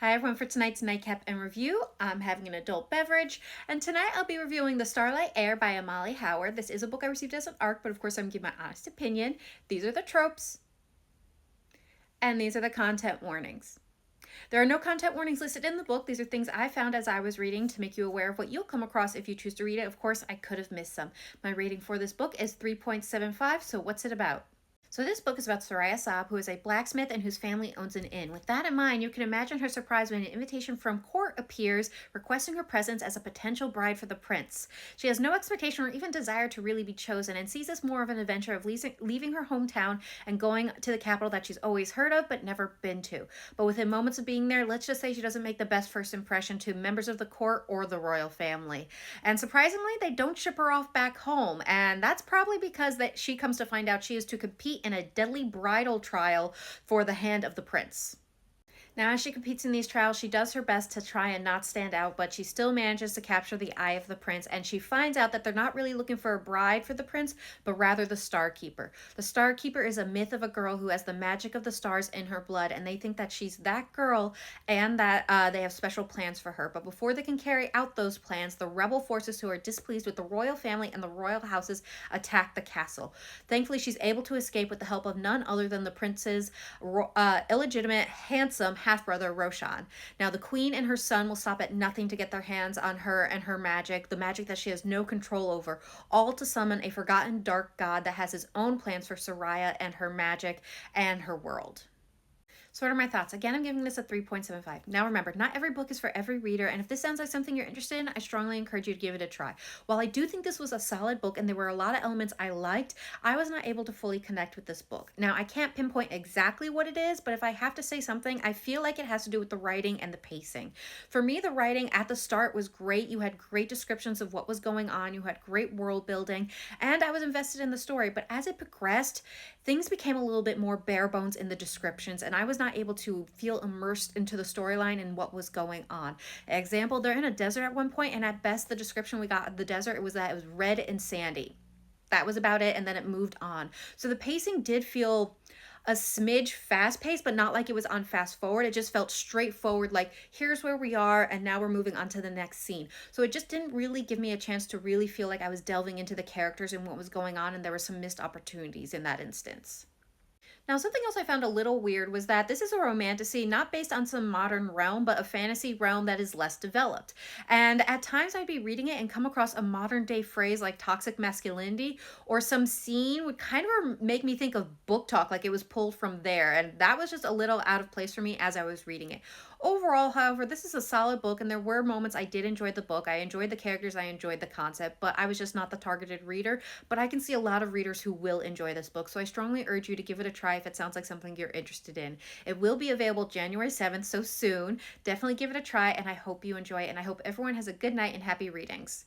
Hi everyone, for tonight's Nightcap and review, I'm having an adult beverage, and tonight I'll be reviewing the Starlight Heir by Amalie Howard. This is a book I received as an ARC, but of course I'm giving my honest opinion. These are the tropes, and these are the content warnings. There are no content warnings listed in the book. These are things I found as I was reading to make you aware of what you'll come across if you choose to read it. Of course, I could have missed some. My rating for this book is 3.75, so what's it about? So this book is about Soraya Saab, who is a blacksmith and whose family owns an inn. With that in mind, you can imagine her surprise when an invitation from court appears requesting her presence as a potential bride for the prince. She has no expectation or even desire to really be chosen and sees this more of an adventure of leaving her hometown and going to the capital that she's always heard of but never been to. But within moments of being there, let's just say she doesn't make the best first impression to members of the court or the royal family. And surprisingly, they don't ship her off back home, and that's probably because that she comes to find out she is to compete in a deadly bridal trial for the hand of the prince. Now, as she competes in these trials, she does her best to try and not stand out, but she still manages to capture the eye of the prince, and she finds out that they're not really looking for a bride for the prince, but rather the Star Keeper. The Star Keeper is a myth of a girl who has the magic of the stars in her blood, and they think that she's that girl and that they have special plans for her. But before they can carry out those plans, the rebel forces who are displeased with the royal family and the royal houses attack the castle. Thankfully, she's able to escape with the help of none other than the prince's illegitimate, handsome half-brother Roshan. Now, the queen and her son will stop at nothing to get their hands on her and her magic, the magic that she has no control over, all to summon a forgotten dark god that has his own plans for Soraya and her magic and her world. So what are my thoughts? Again, I'm giving this a 3.75. Now remember, not every book is for every reader, and if this sounds like something you're interested in, I strongly encourage you to give it a try. While I do think this was a solid book and there were a lot of elements I liked, I was not able to fully connect with this book. Now, I can't pinpoint exactly what it is, but if I have to say something, I feel like it has to do with the writing and the pacing. For me, the writing at the start was great. You had great descriptions of what was going on. You had great world building, and I was invested in the story. But as it progressed, things became a little bit more bare bones in the descriptions, and I was not able to feel immersed into the storyline and what was going on. Example, they're in a desert at one point, and at best the description we got of the desert was that it was red and sandy. That was about it, and then it moved on. So the pacing did feel a smidge fast-paced, but not like it was on fast forward. It just felt straightforward, like here's where we are and now we're moving on to the next scene. So it just didn't really give me a chance to really feel like I was delving into the characters and what was going on, and there were some missed opportunities in that instance. Now, something else I found a little weird was that this is a romantasy not based on some modern realm, but a fantasy realm that is less developed. And at times I'd be reading it and come across a modern day phrase like toxic masculinity, or some scene would kind of make me think of book talk, like it was pulled from there. And that was just a little out of place for me as I was reading it. Overall, however, this is a solid book, and there were moments I did enjoy the book. I enjoyed the characters, I enjoyed the concept, but I was just not the targeted reader. But I can see a lot of readers who will enjoy this book, so I strongly urge you to give it a try if it sounds like something you're interested in. It will be available January 7th, so soon. Definitely give it a try, and I hope you enjoy it, and I hope everyone has a good night and happy readings.